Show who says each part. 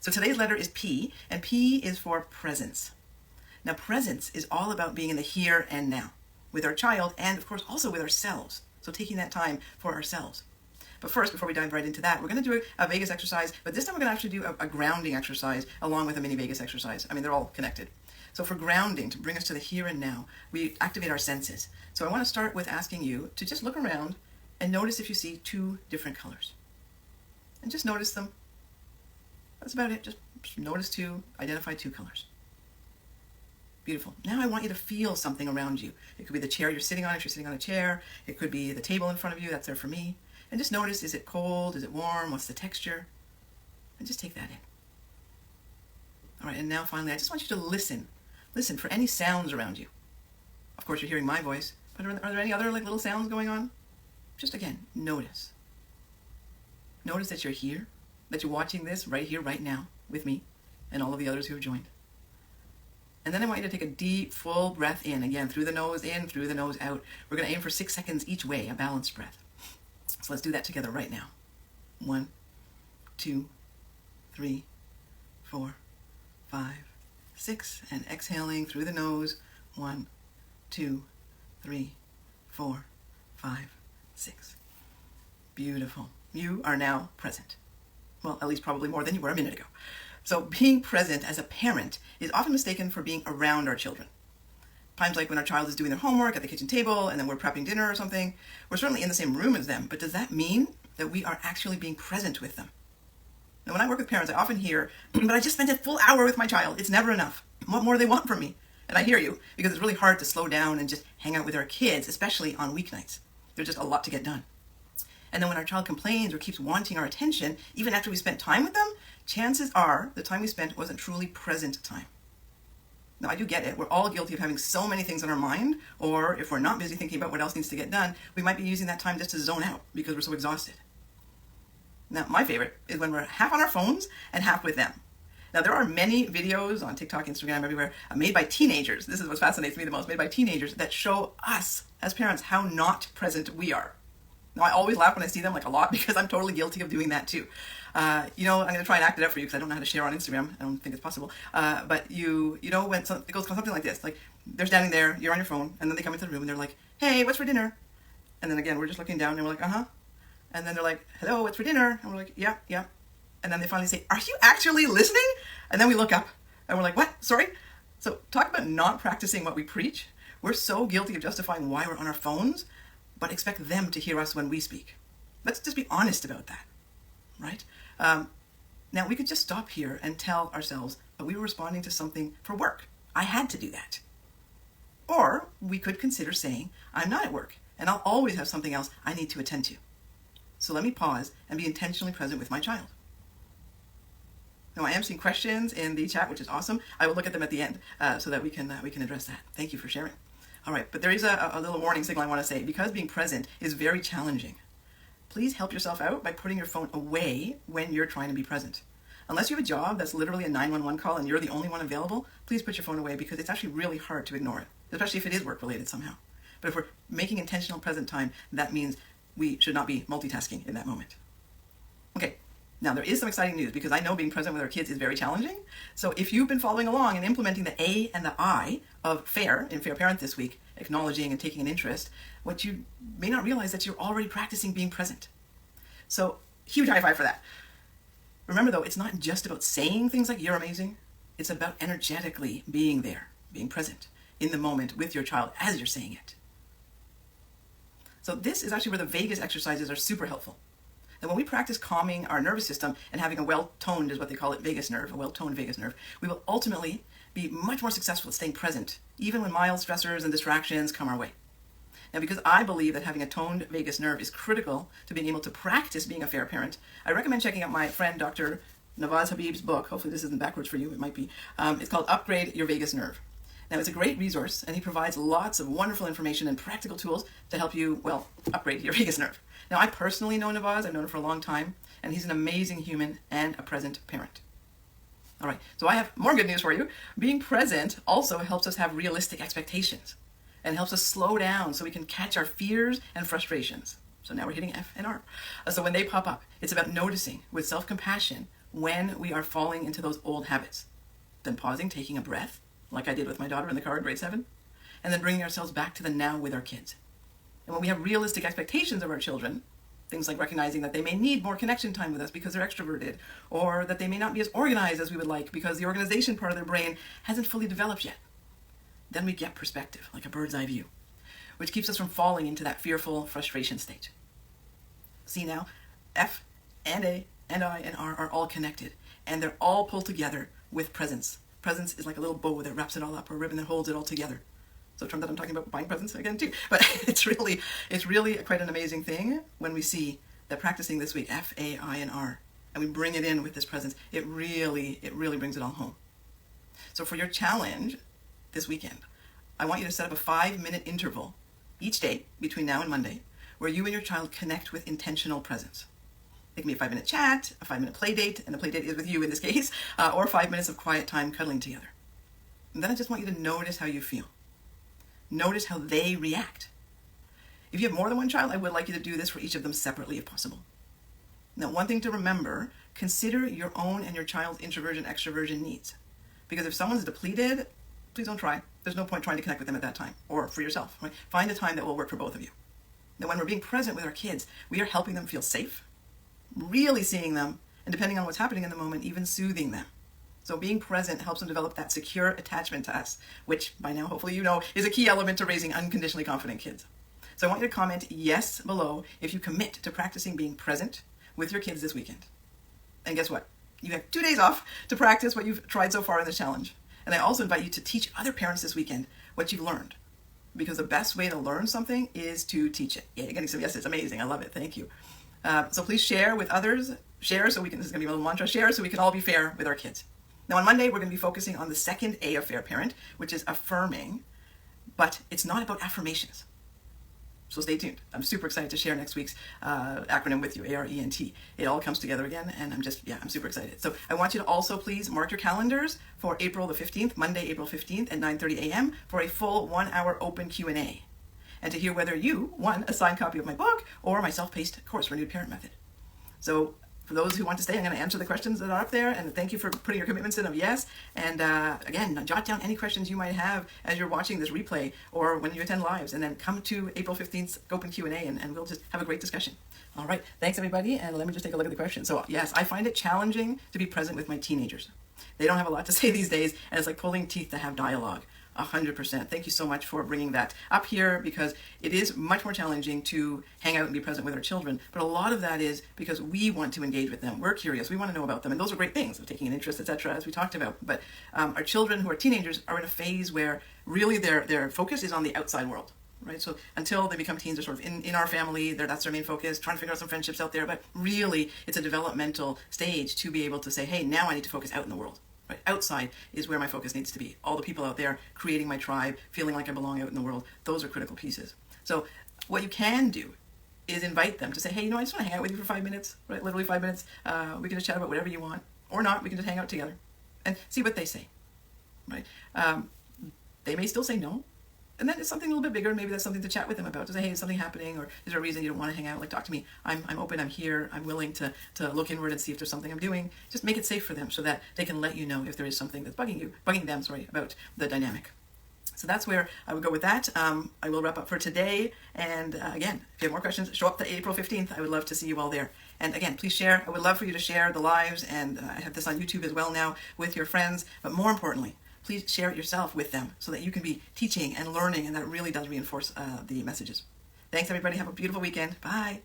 Speaker 1: So today's letter is P, and P is for presence. Now, presence is all about being in the here and now with our child and, of course, also with ourselves. So taking that time for ourselves. But first, before we dive right into that, we're going to do a vagus exercise, but this time we're going to actually do a grounding exercise along with a mini vagus exercise. I mean, they're all connected. So for grounding, to bring us to the here and now, we activate our senses. So I want to start with asking you to just look around and notice if you see two different colors. And just notice them. That's about it. Just notice two, identify two colors. Beautiful. Now I want you to feel something around you. It could be the chair you're sitting on if you're sitting on a chair. It could be the table in front of you. That's there for me. And just notice, is it cold? Is it warm? What's the texture? And just take that in. All right, and now finally, I just want you to listen. Listen for any sounds around you. Of course, you're hearing my voice, but are there any other little sounds going on? Just again, notice. Notice that you're here, that you're watching this right here, right now, with me and all of the others who have joined. And then I want you to take a deep, full breath in, again, through the nose in, through the nose out. We're going to aim for 6 seconds each way, a balanced breath. So let's do that together right now. 1, 2, 3, 4, 5, 6. And exhaling through the nose. 1, 2, 3, 4, 5, 6. Beautiful. You are now present. Well, at least probably more than you were a minute ago. So being present as a parent is often mistaken for being around our children. Times like when our child is doing their homework at the kitchen table and then we're prepping dinner or something, we're certainly in the same room as them, but does that mean that we are actually being present with them? Now, when I work with parents, I often hear, but I just spent a full hour with my child. It's never enough. What more do they want from me? And I hear you, because it's really hard to slow down and just hang out with our kids, especially on weeknights. There's just a lot to get done. And then when our child complains or keeps wanting our attention, even after we spent time with them, chances are the time we spent wasn't truly present time. Now, I do get it. We're all guilty of having so many things on our mind, or if we're not busy thinking about what else needs to get done, we might be using that time just to zone out because we're so exhausted. Now, my favorite is when we're half on our phones and half with them. Now, there are many videos on TikTok, Instagram, everywhere, made by teenagers. This is what fascinates me the most, made by teenagers that show us as parents how not present we are. Now, I always laugh when I see them, like a lot, because I'm totally guilty of doing that too. I'm going to try and act it out for you because I don't know how to share on Instagram. I don't think it's possible. But when it goes something like this, like they're standing there, you're on your phone, and then they come into the room and they're like, hey, what's for dinner? And then again, we're just looking down and we're like, uh-huh. And then they're like, hello, what's for dinner? And we're like, yeah. And then they finally say, are you actually listening? And then we look up and we're like, what? Sorry? So talk about not practicing what we preach. We're so guilty of justifying why we're on our phones, but expect them to hear us when we speak. Let's just be honest about that, right? Now, we could just stop here and tell ourselves that we were responding to something for work. I had to do that. Or we could consider saying, I'm not at work, and I'll always have something else I need to attend to. So let me pause and be intentionally present with my child. Now, I am seeing questions in the chat, which is awesome. I will look at them at the end so that we can address that. Thank you for sharing. All right, but there is a little warning signal I want to say. Because being present is very challenging, please help yourself out by putting your phone away when you're trying to be present. Unless you have a job that's literally a 911 call and you're the only one available, please put your phone away because it's actually really hard to ignore it, especially if it is work-related somehow. But if we're making intentional present time, that means we should not be multitasking in that moment. Okay, now there is some exciting news because I know being present with our kids is very challenging. So if you've been following along and implementing the A and the I of FAIR in Fair Parent this week, acknowledging and taking an interest, what you may not realize that you're already practicing being present. So huge high five for that. Remember though, it's not just about saying things like you're amazing. It's about energetically being there, being present in the moment with your child as you're saying it. So this is actually where the vagus exercises are super helpful. And when we practice calming our nervous system and having a well-toned, is what they call it, vagus nerve, a well-toned vagus nerve, we will ultimately be much more successful at staying present, even when mild stressors and distractions come our way. Now, because I believe that having a toned vagus nerve is critical to being able to practice being a fair parent, I recommend checking out my friend Dr. Nawaz Habib's book. Hopefully this isn't backwards for you, it might be. It's called Upgrade Your Vagus Nerve. Now, it's a great resource, and he provides lots of wonderful information and practical tools to help you, well, upgrade your vagus nerve. Now, I personally know Nawaz. I've known him for a long time, and he's an amazing human and a present parent. All right, so I have more good news for you. Being present also helps us have realistic expectations and helps us slow down so we can catch our fears and frustrations. So now we're hitting F and R. So when they pop up, it's about noticing with self-compassion when we are falling into those old habits. Then pausing, taking a breath, like I did with my daughter in the car in grade 7, and then bringing ourselves back to the now with our kids. And when we have realistic expectations of our children, things like recognizing that they may need more connection time with us because they're extroverted, or that they may not be as organized as we would like because the organization part of their brain hasn't fully developed yet, then we get perspective, like a bird's eye view, which keeps us from falling into that fearful frustration state. See now, F and A and I and R are all connected, and they're all pulled together with presence. Presence is like a little bow that wraps it all up, or a ribbon that holds it all together. So it turns out I'm talking about buying presents again too. But it's really quite an amazing thing when we see that practicing this week, F, A, I, and R, and we bring it in with this presence, it really brings it all home. So for your challenge this weekend, I want you to set up a 5-minute interval each day between now and Monday where you and your child connect with intentional presence. It can be a 5-minute chat, a 5-minute play date, and the play date is with you in this case, or 5 minutes of quiet time cuddling together. And then I just want you to notice how you feel. Notice how they react. If you have more than one child, I would like you to do this for each of them separately if possible. Now, one thing to remember, consider your own and your child's introversion, extroversion needs. Because if someone's depleted, please don't try. There's no point trying to connect with them at that time, or for yourself. Right? Find a time that will work for both of you. Now, when we're being present with our kids, we are helping them feel safe, really seeing them, and depending on what's happening in the moment, even soothing them. So being present helps them develop that secure attachment to us, which by now, hopefully you know, is a key element to raising unconditionally confident kids. So I want you to comment yes below if you commit to practicing being present with your kids this weekend. And guess what? You have 2 days off to practice what you've tried so far in this challenge. And I also invite you to teach other parents this weekend what you've learned. Because the best way to learn something is to teach it. Yeah, you're getting some yeses. Amazing. I love it. Thank you. So please share with others. Share so we can, this is going to be a little mantra, share so we can all be fair with our kids. Now on Monday, we're going to be focusing on the second A of Fair Parent, which is affirming, but it's not about affirmations. So stay tuned. I'm super excited to share next week's acronym with you, ARENT. It all comes together again, and I'm super excited. So I want you to also please mark your calendars for April the 15th, Monday, April 15th at 9:30 a.m. for a full 1-hour open Q&A. And to hear whether you won a signed copy of my book or my self-paced course, Renewed Parent Method. So for those who want to stay, I'm going to answer the questions that are up there, and thank you for putting your commitments in of yes. And again, jot down any questions you might have as you're watching this replay or when you attend lives, and then come to April 15th's open Q&A, and we'll just have a great discussion. All right, thanks everybody, and let me just take a look at the question. So yes, I find it challenging to be present with my teenagers. They don't have a lot to say these days, and it's like pulling teeth to have dialogue. 100%. Thank you so much for bringing that up here, because it is much more challenging to hang out and be present with our children. But a lot of that is because we want to engage with them. We're curious. We want to know about them. And those are great things, of taking an interest, etc., as we talked about. But our children who are teenagers are in a phase where really their focus is on the outside world. Right? So until they become teens, they're sort of in our family, that's their main focus, trying to figure out some friendships out there. But really, it's a developmental stage to be able to say, hey, now I need to focus out in the world. Right? Outside is where my focus needs to be. All the people out there, creating my tribe, feeling like I belong out in the world, those are critical pieces. So what you can do is invite them to say, hey, I just want to hang out with you for 5 minutes, right? Literally 5 minutes. We can just chat about whatever you want, or not. We can just hang out together and see what they say, right? They may still say no. And then it's something a little bit bigger. Maybe that's something to chat with them about. To say, hey, is something happening? Or is there a reason you don't want to hang out? Like, talk to me. I'm open. I'm here. I'm willing to look inward and see if there's something I'm doing. Just make it safe for them so that they can let you know if there is something that's bugging them, about the dynamic. So that's where I would go with that. I will wrap up for today. And again, if you have more questions, show up to April 15th. I would love to see you all there. And again, please share. I would love for you to share the lives. And I have this on YouTube as well now with your friends. But more importantly, please share it yourself with them so that you can be teaching and learning, and that it really does reinforce the messages. Thanks, everybody. Have a beautiful weekend. Bye.